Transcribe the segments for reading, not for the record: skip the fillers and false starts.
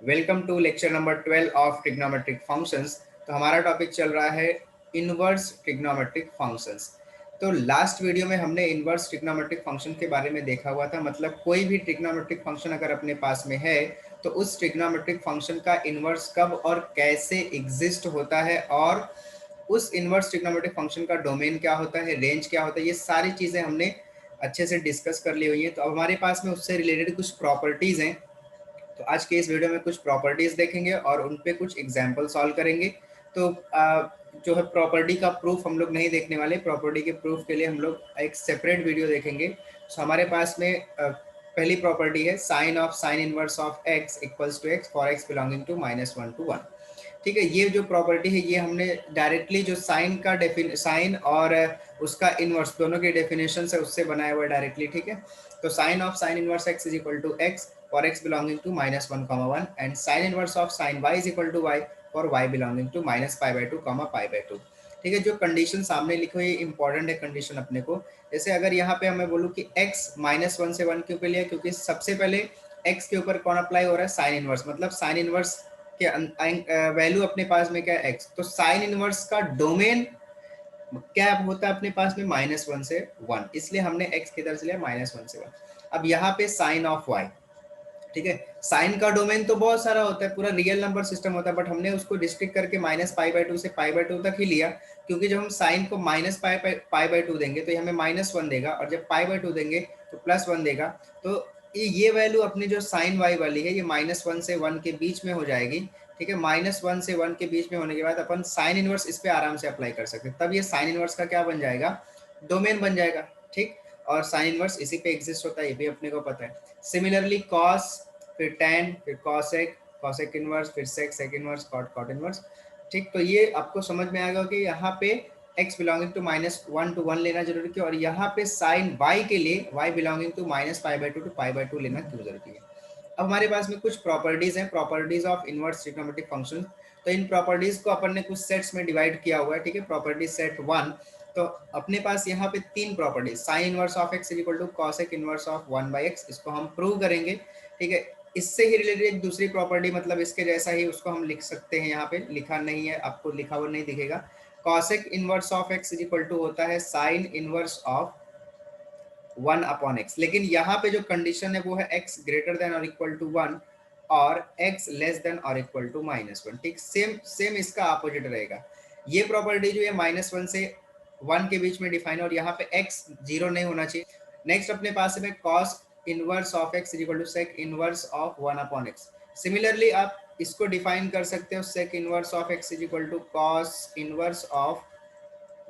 Welcome to lecture number 12 of trigonometric functions. तो हमारा topic चल रहा है इनवर्स ट्रिग्नोमेट्रिक फंक्शंस। तो लास्ट वीडियो में हमने इनवर्स ट्रिग्नोमेट्रिक फंक्शन के बारे में देखा हुआ था। मतलब कोई भी ट्रिग्नोमेट्रिक फंक्शन अगर अपने पास में है तो उस ट्रिग्नोमेट्रिक फंक्शन का इनवर्स कब और कैसे एग्जिस्ट होता है, और उस इनवर्स ट्रिग्नोमेट्रिक फंक्शन का डोमेन क्या होता है, रेंज क्या होता है, ये सारी चीज़ें हमने अच्छे से डिस्कस कर ली हुई हैं। तो अब हमारे पास में उससे रिलेटेड कुछ प्रॉपर्टीज़ हैं। तो आज के इस वीडियो में कुछ प्रॉपर्टीज देखेंगे और उन पे कुछ एग्जाम्पल सॉल्व करेंगे। तो जो है प्रॉपर्टी का प्रूफ हम लोग नहीं देखने वाले। प्रॉपर्टी के प्रूफ के लिए हम लोग एक सेपरेट वीडियो देखेंगे। तो हमारे पास में पहली प्रॉपर्टी है sine inverse of x equals to x for x belonging to -1 to 1। ठीक है, ये जो प्रॉपर्टी है ये हमने डायरेक्टली जो साइन और उसका इनवर्स दोनों की डेफिनेशन है उससे बनाया हुआ है डायरेक्टली। ठीक है, तो sine inverse x is equal to x for x belonging to -1, 1 and sin inverse of sin y is equal to y for y belonging to -π/2, π/2। ठीक है, जो कंडीशन सामने लिखी हुई इंपॉर्टेंट है कंडीशन अपने को। जैसे अगर यहाँ पे हमें बोलूँ कि x -1 से 1 क्यों पे लिया, क्योंकि सबसे पहले x के ऊपर कौन अप्लाई हो रहा है, साइन इनवर्स। मतलब साइन इनवर्स के वैल्यू अपने पास में क्या है, x। तो साइन इनवर्स का डोमेन क्या होता है अपने पास में, -1 से 1, इसलिए हमने x की तरफ से लिया -1 से 1। अब यहाँ पे साइन ऑफ y, ठीक है, साइन का डोमेन तो बहुत सारा होता है, पूरा रियल नंबर सिस्टम होता है, बट हमने उसको डिस्ट्रिक्ट करके -π/2 से π/2 तक ही लिया, क्योंकि जब हम साइन को -π/2 देंगे तो ये हमें -1 देगा, और जब π/2 देंगे तो +1 देगा। तो ये वैल्यू अपनी जो साइन वाई वाली है ये -1 से 1 के बीच में हो जाएगी। ठीक है, -1 से 1 के बीच में होने के बाद अपन साइन इनवर्स इस पे आराम से अप्लाई कर सकते हैं। तब ये साइन इनवर्स का क्या बन जाएगा, डोमेन बन जाएगा। ठीक, और साइन इनवर्स इसी पे एग्जिस्ट होता है, ये भी अपने को पता है। सिमिलरली कॉस, फिर टैन, फिर कॉसेक, कॉसेक इनवर्स, फिर sec, sec inverse, cot, cot inverse. ठीक, तो ये आपको समझ में आएगा कि यहाँ पे x बिलोंगिंग टू -1 to 1 लेना जरूरी है, और यहाँ पे साइन y के लिए y बिलोंगिंग टू -π/2 to π/2 लेना क्यों जरूरी है। अब हमारे पास में कुछ प्रॉपर्टीज हैं, properties of inverse trigonometric function. तो इन प्रॉपर्टीज को अपन ने कुछ सेट्स में डिवाइड किया हुआ है। ठीक है, प्रॉपर्टी सेट 1। तो अपने पास यहाँ पे तीन properties, sine inverse of x equal to cosec inverse of 1/x, इसको हम प्रूव करेंगे। ठीक है, इससे ही रिलेटेड एक दूसरी प्रॉपर्टी, मतलब इसके जैसा ही, उसको हम लिख सकते हैं। यहाँ पे लिखा नहीं है, आपको लिखा हुआ नहीं दिखेगा। Cosec inverse of x equal to होता है साइन इनवर्स ऑफ 1/x, लेकिन यहाँ पे जो कंडीशन है वो है x ग्रेटर देन और इक्वल टू 1 और x लेस देन और इक्वल टू -1। ठीक, सेम इसका ऑपोजिट रहेगा। ये प्रॉपर्टी जो है -1 से 1 के बीच में डिफाइन, और यहाँ पे x 0 नहीं होना चाहिए। नेक्स्ट अपने पास है cos inverse of x equal to sec inverse of 1/x। Similarly आप इसको डिफाइन कर सकते हो, sec inverse of x equal to cos inverse of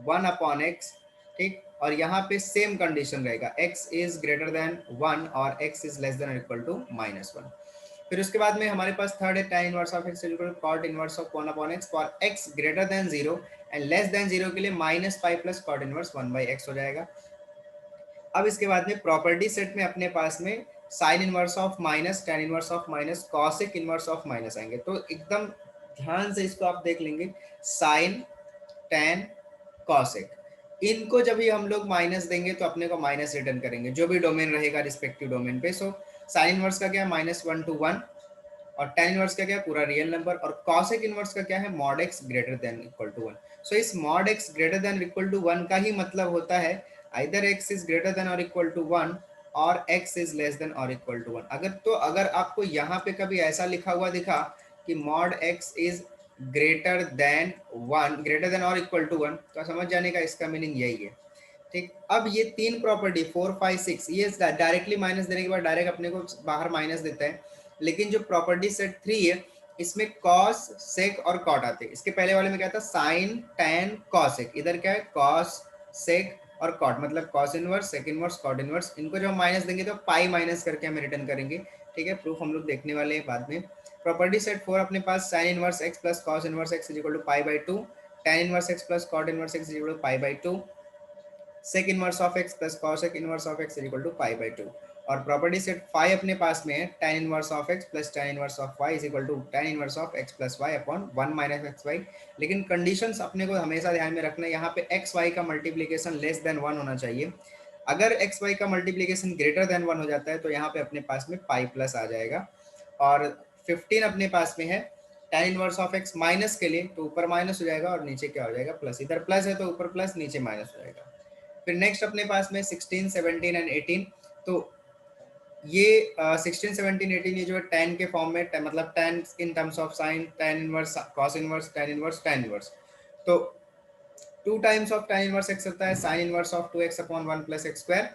1/x। ठीक, और यहाँ पे सेम कंडीशन रहेगा, x इज ग्रेटर देन 1 और x is less than equal to -1। फिर उसके बाद में हमारे पास थर्ड है tan inverse of x equal to cot inverse of 1/x for x greater then 0 and less than 0 के लिए -π प्लस cot इनवर्स 1/x हो जाएगा। अब इसके बाद में प्रॉपर्टी सेट में अपने पास में sign inverse of minus, tan inverse of minus, cosec inverse of minus आएंगे। तो एकदम ध्यान से इसको आप देख लेंगे, साइन, tan, कॉसेक, इनको जब भी हम लोग माइनस देंगे तो अपने को माइनस रिटर्न करेंगे, जो भी डोमेन रहेगा रिस्पेक्टिव डोमेन पे। सो साइन इनवर्स का क्या है, -1 to 1, और tan इनवर्स का क्या है, पूरा रियल नंबर, और कॉसेक इनवर्स का क्या है, mod x greater than equal to 1। So इस mod x greater than equal to 1 का ही मतलब होता है either x is greater than और इक्वल टू 1 और x इज लेस देन और इक्वल टू 1। अगर आपको यहाँ पे कभी ऐसा लिखा हुआ दिखा कि mod x is greater than 1, greater than और इक्वल टू 1, तो समझ जाने का इसका मीनिंग यही है। ठीक, अब ये तीन प्रॉपर्टी 4, 5, 6 ये डायरेक्टली माइनस देने के बाद डायरेक्ट अपने को बाहर माइनस देता है, लेकिन जो प्रॉपर्टी सेट 3 है इसमें कॉस, सेक और कॉट आते हैं। इसके पहले वाले में क्या था, साइन, टैन, कॉसेक, इधर क्या है, कॉस, सेक और कॉट, मतलब cos inverse, sec inverse, cot inverse. इनको जब हम माइनस देंगे तो पाई माइनस करके हम रिटर्न करेंगे। ठीक है, प्रूफ हम लोग देखने वाले हैं बाद में। प्रॉपर्टी सेट 4 अपने पास sine inverse x plus cos inverse x is equal to π/2, tan inverse x plus cot inverse x is equal to π/2, sec inverse of x plus cosec inverse of x equal to π/2। और property set 5 अपने पास में है tan inverse of x plus tan inverse of y is equal to tan inverse of x plus y upon 1 minus x y. लेकिन conditions अपने को हमेशा ध्यान में रखना है, यहाँ पे एक्स वाई का मल्टीप्लीकेशन लेस देन 1 होना चाहिए। अगर एक्स वाई का मल्टीप्लीकेशन ग्रेटर देन 1 हो जाता है तो यहाँ पे अपने पास में पाई प्लस आ जाएगा। और 15 अपने पास में है tan inverse of x minus के लिए, तो ऊपर माइनस हो जाएगा और नीचे क्या हो जाएगा प्लस, इधर प्लस है तो ऊपर प्लस नीचे माइनस हो जाएगा। फिर नेक्स्ट अपने पास में 16, 17 एंड 18, तो ये 16, 17, 18 ये जो है tan के फॉर्म में, मतलब tan in terms of sine, tan inverse, cos inverse, tan inverse, tan inverse, तो 2 times of tan inverse x होता है sin inverse of 2x upon 1 plus x square,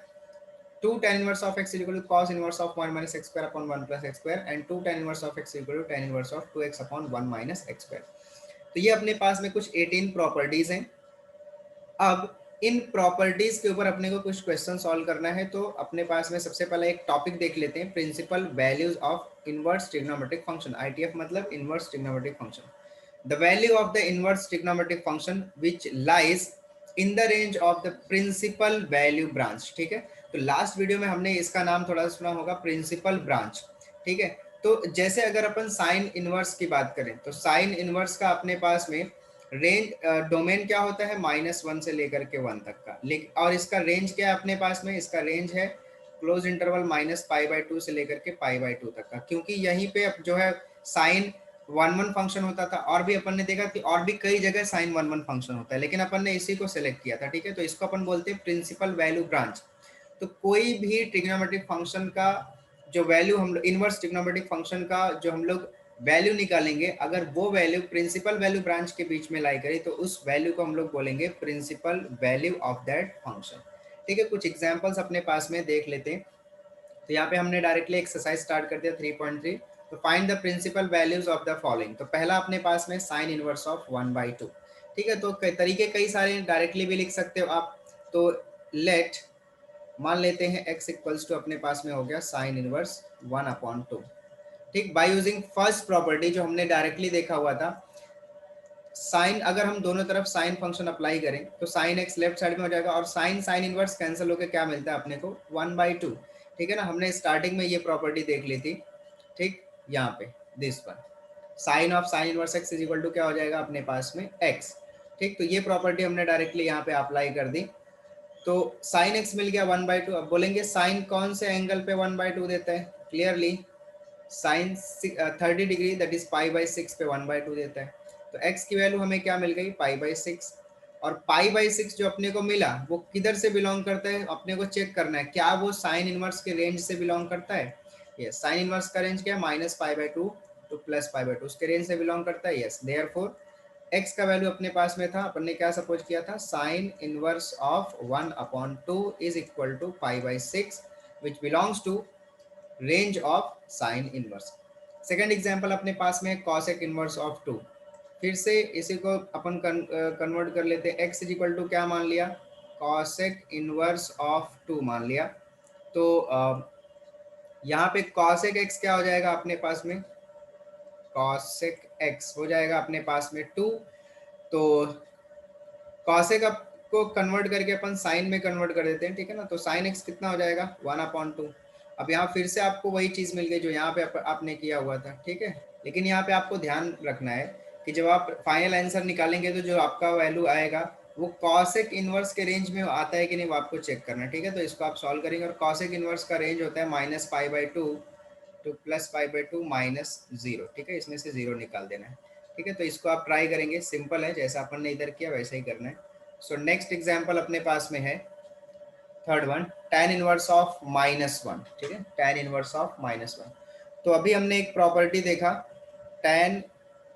2 tan inverse of x is equal to cos inverse of 1 minus x square upon 1 plus x square, and 2 tan inverse of x is equal to tan inverse of 2x upon 1 minus x square। तो ये अपने पास में कुछ 18 properties हैं। अब इन properties के ऊपर अपने को कुछ क्वेश्चन सॉल्व करना है, तो अपने पास में सबसे पहले एक टॉपिक देख लेते हैं, principal values of inverse trigonometric function, ITF मतलब inverse trigonometric function. The value of the inverse trigonometric function which lies in the range of the principal value branch, ठीक है। तो लास्ट वीडियो में हमने इसका नाम थोड़ा सा सुना होगा, प्रिंसिपल ब्रांच, ठीक है। तो जैसे अगर अपन साइन इनवर्स की बात करें, तो साइन इनवर्स का अपने पास में रेंज, डोमेन क्या होता है -1 से लेकर के 1 तक का, लेकिन और इसका रेंज क्या है अपने पास में, इसका रेंज है क्लोज इंटरवल -π/2 से लेकर के π/2 तक का, क्योंकि यहीं पे अब जो है साइन 1 1 फंक्शन होता था, और भी अपन ने देखा कि और भी कई जगह साइन 1 1 फंक्शन होता है, लेकिन अपन ने इसी को सिलेक्ट किया था, ठीक है। तो इसको अपन बोलते हैं प्रिंसिपल वैल्यू ब्रांच। तो कोई भी ट्रिग्नोमेट्रिक फंक्शन का जो वैल्यू हम लोग, इनवर्स ट्रिग्नोमेट्रिक फंक्शन का जो हम लोग वैल्यू निकालेंगे, अगर वो वैल्यू प्रिंसिपल वैल्यू ब्रांच के बीच में लाई करे, तो उस वैल्यू को हम लोग बोलेंगे principal value of that function, ठीक है। कुछ एग्जांपल्स अपने पास में देख लेते हैं। तो यहाँ पे हमने डायरेक्टली एक्सरसाइज स्टार्ट कर दिया 3.3। तो find the principal values of the following. तो पहला अपने पास में साइन इनवर्स ऑफ 1/2, ठीक है। तो तरीके कई सारे, डायरेक्टली भी लिख सकते हो आप। तो लेट, मान लेते हैं x इक्वल्स टू अपने पास में हो गया साइन इनवर्स 1/2, ठीक। बाय यूजिंग फर्स्ट प्रॉपर्टी जो हमने डायरेक्टली देखा हुआ था, साइन, अगर हम दोनों तरफ साइन फंक्शन अप्लाई करें तो साइन एक्स लेफ्ट साइड में हो जाएगा, और साइन इनवर्स कैंसिल होकर क्या मिलता है अपने को 1/2, ठीक है ना। हमने स्टार्टिंग में ये प्रॉपर्टी देख ली थी, ठीक। यहाँ पे this one, sine of sine inverse x is equal to क्या हो जाएगा अपने पास में एक्स, ठीक। तो ये प्रॉपर्टी हमने डायरेक्टली यहाँ पे अप्लाई कर दी, तो साइन एक्स मिल गया 1/2। अब बोलेंगे साइन कौन से एंगल पे 1/2 देता है, clearly sine 30 degree, that is π/6 पे 1/2 देता है। तो x की वैल्यू हमें क्या मिल गई π/6, और π/6 जो अपने को मिला वो किधर से बिलोंग करता है, अपने को चेक करना है, क्या वो साइन इनवर्स के रेंज से बिलोंग करता है। यस, साइन इनवर्स का रेंज क्या है -π/2 टू +π/2, उसके रेंज से बिलोंग करता है। यस, देयरफॉर x का वैल्यू अपने पास में था, अपन ने क्या सपोज किया था, sine inverse of 1/2 is equal to π/6 which belongs to range of sine inverse. Second example अपने पास में कॉसेक इनवर्स ऑफ 2। फिर से इसी को अपन कन्वर्ट कर लेते हैं, x इज इक्वल टू क्या मान लिया, कॉसेक इनवर्स ऑफ 2 मान लिया। तो यहाँ पे कॉसेक x क्या हो जाएगा अपने पास में, कॉसेक x हो जाएगा अपने पास में 2। तो कॉसेक को कन्वर्ट करके अपन साइन में कन्वर्ट कर देते हैं, ठीक है ना। तो साइन एक्स कितना हो जाएगा 1/2। अब यहाँ फिर से आपको वही चीज़ मिल गई जो यहाँ पे आपने किया हुआ था, ठीक है। लेकिन यहाँ पे आपको ध्यान रखना है कि जब आप फाइनल आंसर निकालेंगे तो जो आपका वैल्यू आएगा वो कॉसेक इनवर्स के रेंज में आता है कि नहीं, वो आपको चेक करना है, ठीक है। तो इसको आप सॉल्व करेंगे, और कॉसेक इनवर्स का रेंज होता है -π/2 टू +π/2 -0, ठीक है। इसमें से 0 निकाल देना है, ठीक है। तो इसको आप ट्राई करेंगे, सिंपल है, जैसा अपन ने इधर किया वैसा ही करना है। सो नेक्स्ट एग्जांपल अपने पास में है third one, tan inverse of -1, ठीक है, tan इनवर्स ऑफ -1। तो अभी हमने एक प्रॉपर्टी देखा, tan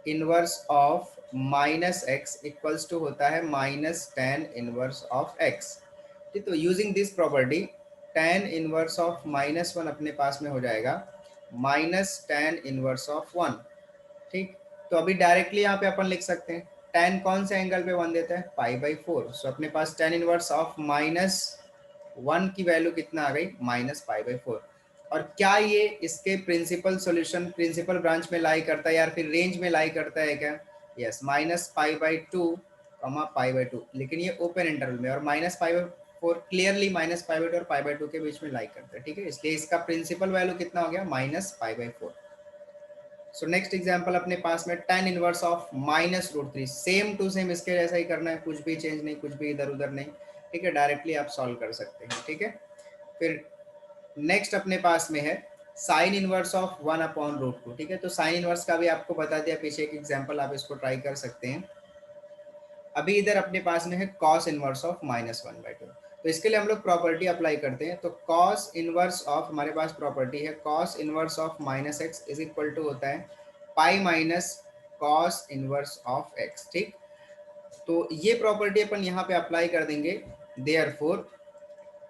inverse of -x equals to होता है -tan इनवर्स ऑफ x, ठीक। तो using this property tan inverse of -1 अपने पास में हो जाएगा -tan इनवर्स ऑफ 1, ठीक। तो अभी डायरेक्टली यहाँ पे अपन लिख सकते हैं, tan कौन से एंगल पे 1 देता है, π/4। सो अपने पास tan इनवर्स ऑफ -1 की वैल्यू कितना आ गई, -π/4। और क्या ये इसके प्रिंसिपल सॉल्यूशन, प्रिंसिपल ब्रांच में लाई करता है या फिर रेंज में लाई करता है क्या, यस, -π/2 π/2, लेकिन ये ओपन इंटरवल में, और -π/4 क्लियरली -π/2 और π/2 के बीच में लाई करता है, ठीक है। इसलिए इसका प्रिंसिपल वैल्यू कितना हो गया, -π/4। सो नेक्स्ट एग्जांपल अपने पास में tan inverse of -√3, same to same इसके जैसा ही करना है, कुछ भी चेंज नहीं, कुछ भी इधर उधर नहीं, ठीक है। डायरेक्टली आप सॉल्व कर सकते हैं, ठीक है। फिर नेक्स्ट अपने पास में है साइन इनवर्स ऑफ 1/√2। ठीक है, तो साइन इनवर्स का भी आपको बता दिया पीछे एक एग्जांपल, आप इसको ट्राई कर सकते हैं। अभी इधर अपने पास में है कॉस इनवर्स ऑफ -1/2। तो इसके लिए हम लोग प्रॉपर्टी अप्लाई करते हैं। तो कॉस इनवर्स ऑफ, हमारे पास प्रॉपर्टी है cos inverse of -x is equal to होता है pi minus cos inverse of x। ठीक, तो ये प्रॉपर्टी अपन यहाँ पे अप्लाई कर देंगे। Therefore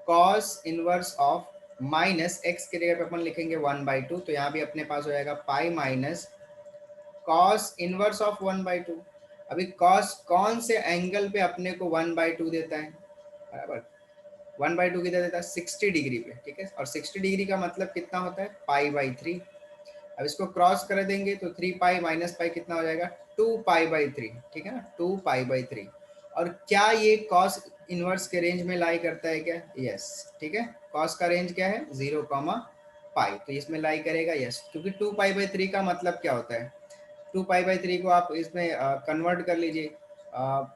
cos inverse of minus x के जगह पे अपन लिखेंगे 1/2, तो यहाँ भी अपने पास हो जाएगा पाई माइनस कॉस इनवर्स ऑफ 1/2। अभी कॉस कौन से एंगल पे अपने को 1/2 देता है, बराबर 1/2 किधर देता है 60 डिग्री पे। ठीक है, और 60 डिग्री का मतलब कितना होता है पाई/3। अब इसको क्रॉस कर देंगे तो 3 पाई माइनस पाई कितना हो जाएगा 2 पाई/3। ठीक है ना, 2 पाई/3। और क्या ये कॉस इनवर्स के रेंज में लाई करता है क्या, यस। ठीक है, कॉस का रेंज क्या है 0, पाई, तो इसमें लाई करेगा, यस, क्योंकि 2 पाई/3 का मतलब क्या होता है, 2 पाई/3 को आप इसमें कन्वर्ट कर लीजिए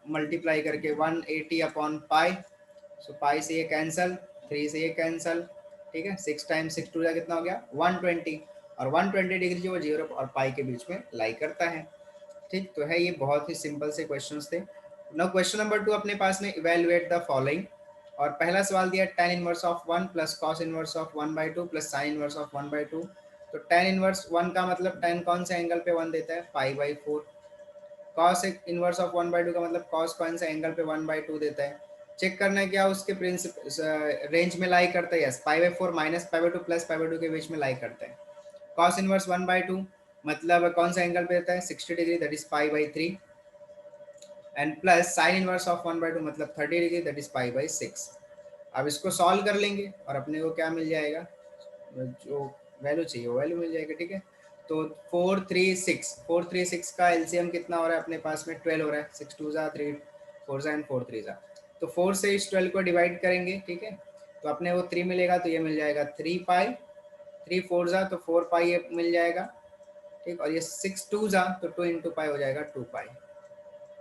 मल्टीप्लाई करके 180/पाई। सो पाई से ये कैंसल, 3 से ये कैंसल। ठीक है, 6 टाइम्स 6 टू कितना हो गया 120, और 120 डिग्री जो 0 और पाई के बीच में लाई करता है। ठीक, तो है ये बहुत ही सिंपल से क्वेश्चंस थे। नाउ क्वेश्चन नंबर 2 अपने पास में, इवेलुएट द फॉलोइंग। और पहला सवाल दिया tan inverse of 1 plus cos inverse of 1/2 plus sine inverse of 1/2। तो tan इनवर्स 1 का मतलब tan कौन से एंगल पे 1 देता है पाई/4। कॉस इनवर्स ऑफ 1/2 का मतलब कॉस कौन से एंगल पे 1/2 देता है। चेक करना है क्या उसके प्रिंसिपल रेंज में लाई करता है, यस, पाई/4 माइनस पाई/2 प्लस पाई/2 के बीच में लाई करता है। कॉस इनवर्स 1/2 मतलब कौन सा एंगल पे देता है 60 degree, that is pi. And plus sine inverse of 1/2 मतलब 30 डिग्री, दैट इज पाई/6। अब इसको सॉल्व कर लेंगे और अपने को क्या मिल जाएगा, जो वैल्यू चाहिए वो वैल्यू मिल जाएगी। ठीक है, तो 436 का एलसीएम कितना हो रहा है अपने पास में 12 हो रहा है। 6 2 जा 3 4 जा एंड 4 3 जा, तो 4 से इस 12 को डिवाइड करेंगे। ठीक है, तो अपने वो 3 मिलेगा, तो ये मिल जाएगा 3 पाई, 3 4 जा तो 4 पाई ये मिल जाएगा। ठीक, और ये 6 2 जा तो 2 इंटू पाई हो जाएगा 2 पाई।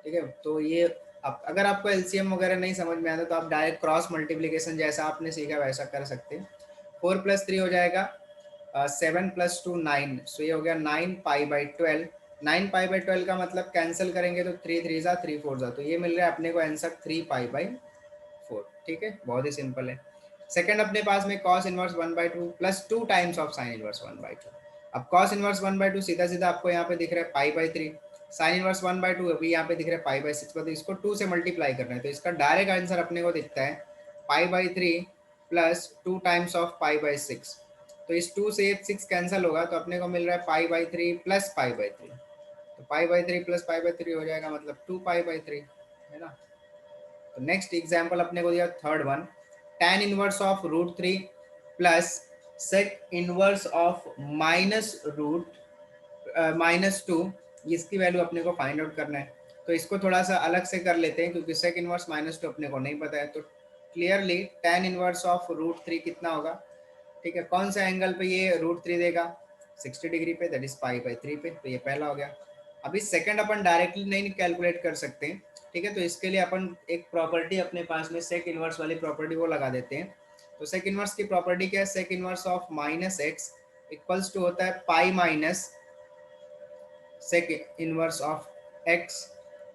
ठीक है, तो ये अगर आपको एलसीएम वगैरह नहीं समझ में आता तो आप डायरेक्ट क्रॉस मल्टीप्लीकेशन जैसा आपने सीखा वैसा कर सकते हैं। 4 + 3 हो जाएगा 7 + 2 9, सो ये हो गया 9 पाई/12। 9 पाई/12 का मतलब कैंसिल करेंगे तो 3 3 जा 3 4 जा, तो ये मिल रहा है अपने को आंसर 3 पाई/4। ठीक है, बहुत ही सिंपल है। सेकंड अपने पास में cos inverse 1/2 plus 2 times of sine inverse 1/2। अब cos इनवर्स 1/2 सीधा सीधा आपको यहाँ पे दिख रहा है पाई/3, साइन इनवर्स 1/2 अभी यहाँ पे दिख रहा है पाई/6, तो इसको 2 से मल्टीप्लाई करना है, तो इसका डायरेक्ट आंसर अपने को दिखता है पाई/3 प्लस 2 टाइम्स ऑफ पाई/6। तो इस 2 से 6 कैंसिल होगा, तो अपने को मिल रहा है पाई/3 प्लस पाई/3। तो पाई/3 प्लस पाई/3 हो जाएगा मतलब 2 पाई/3, है ना। तो नेक्स्ट एग्जाम्पल अपने को दिया third one, tan inverse of √3 plus sec inverse of -√-2, इसकी वैल्यू अपने को फाइंड आउट करना है। तो इसको थोड़ा सा अलग से कर लेते हैं क्योंकि सेक इनवर्स -2 अपने को नहीं पता है। तो क्लियरली tan इनवर्स ऑफ √3 कितना होगा, ठीक है, कौन सा एंगल पे ये √3 देगा 60 डिग्री पे, दैट इज पाई/3 पे, तो ये पहला हो गया। अभी सेकंड अपन डायरेक्टली नहीं कैलकुलेट कर सकते हैं। ठीक है, तो इसके लिए अपन एक प्रॉपर्टी अपने पास में सेक इनवर्स वाली प्रॉपर्टी वो लगा देते हैं। तो सेक इनवर्स की प्रॉपर्टी क्या है, sec inverse of -x equals to होता है pi minus sec inverse of x।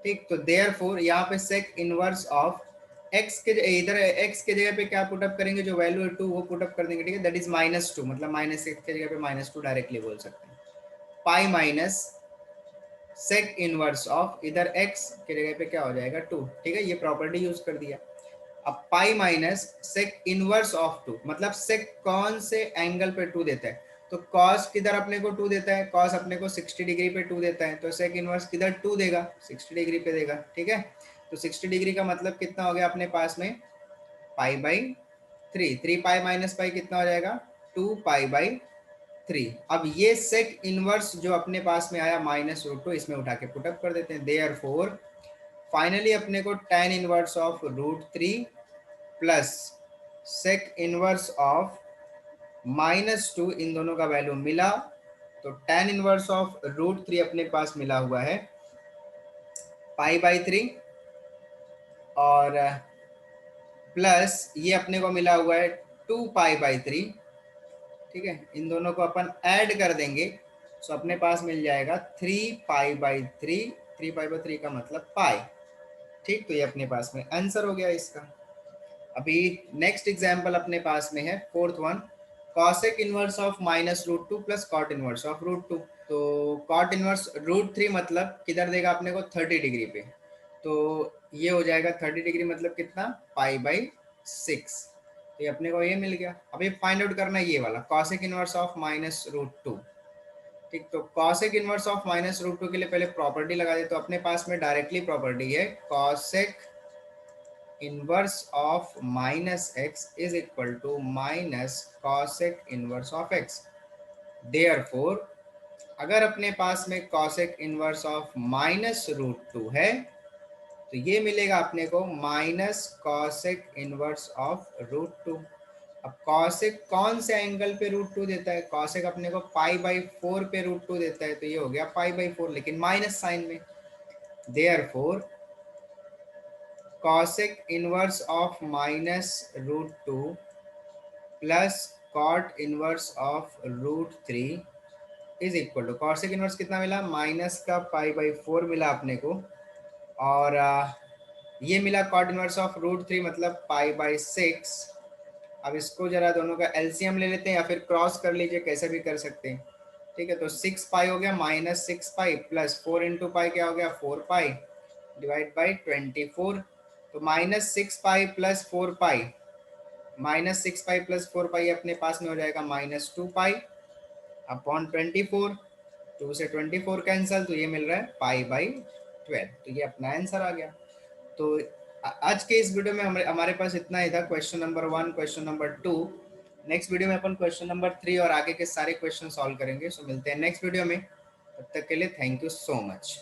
ठीक, तो देयरफॉर यहाँ पे सेक इनवर्स ऑफ x के इधर x के जगह पे क्या पुट अप करेंगे, जो वैल्यू है 2 वो पुट अप कर देंगे। ठीक है, दैट इज -2 मतलब -6 के जगह पे -2 डायरेक्टली बोल सकते हैं। Pi minus sec inverse of इधर x के जगह पे क्या हो जाएगा 2। ठीक है, ये प्रॉपर्टी यूज कर दिया। अब pi minus sec inverse of 2 मतलब सेक कौन से एंगल पे 2 देता है, तो कॉस किधर अपने को 2 देता है, कॉस अपने को 60 डिग्री पे 2 देता है, तो सेक इनवर्स किधर 2 देगा 60 डिग्री पे देगा। ठीक है, तो 60 डिग्री का मतलब कितना हो गया अपने पास में पाई/3, 3 पाई माइनस पाई कितना हो जाएगा 2 पाई/3। अब ये सेक इनवर्स जो अपने पास में आया -√2 इसमें उठा के पुटअप कर देते हैं। देयरफॉर फाइनली अपने को tan inverse of √3 plus sec inverse of -2 इन दोनों का वैल्यू मिला, तो tan इनवर्स ऑफ √3 अपने पास मिला हुआ है पाई/3 और प्लस ये अपने को मिला हुआ है 2 पाई/3। ठीक है, इन दोनों को अपन ऐड कर देंगे, सो अपने पास मिल जाएगा 3 पाई बाई 3। 3 पाई बाई 3 का मतलब पाई। ठीक, तो ये अपने पास में आंसर हो गया इसका। अभी नेक्स्ट एग्जाम्पल अपने पास में है fourth one, cosec inverse of -√2 plus cot inverse of √2। तो कॉट इनवर्स √3 मतलब किधर देगा अपने को 30 डिग्री पे, तो ये हो जाएगा 30 डिग्री मतलब कितना, पाई/6। तो ये अपने को ये मिल गया। अब ये फाइंड आउट करना है ये वाला कॉसेक इनवर्स ऑफ -√2। ठीक, तो कॉसेक इनवर्स ऑफ -√2 के लिए पहले प्रॉपर्टी लगा दे, तो अपने पास में डायरेक्टली प्रॉपर्टी है cosec inverse of -x is equal to minus cosec inverse of x। Therefore अगर अपने पास में कॉसेक इनवर्स ऑफ -√2 है तो ये मिलेगा अपने को माइनस कॉसेक इनवर्स ऑफ √2। अब कॉसेक कौन से एंगल पे √2 देता है, कॉसेक अपने को पाई/4 पे √2 देता है, तो ये हो गया पाई/4 लेकिन माइनस साइन में। Therefore cosec inverse of -√2 plus cot inverse of √3 is equal to, cosec inverse कितना मिला, माइनस का पाई/4 मिला अपने को, और ये मिला कॉट इनवर्स ऑफ √3 मतलब पाई/6। अब इसको जरा दोनों का एलसीएम ले लेते हैं या फिर क्रॉस कर लीजिए, कैसे भी कर सकते हैं। ठीक है, तो 6 पाई हो गया -6 पाई प्लस 4 इंटू पाई क्या हो गया 4 पाई डिवाइड बाई 24। तो -6 पाई प्लस 4 पाई, -6 पाई प्लस 4 पाई अपने पास में हो जाएगा -2 पाई अपॉन 24। 2 से 24 कैंसल, तो ये मिल रहा है पाई/12। तो ये अपना आंसर आ गया। तो आज के इस वीडियो में हमारे पास इतना ही था, question number 1, question number 2। Next video में अपन क्वेश्चन नंबर 3 और आगे के सारे क्वेश्चन सॉल्व करेंगे। सो मिलते हैं नेक्स्ट वीडियो में, तब तक के लिए थैंक यू सो मच।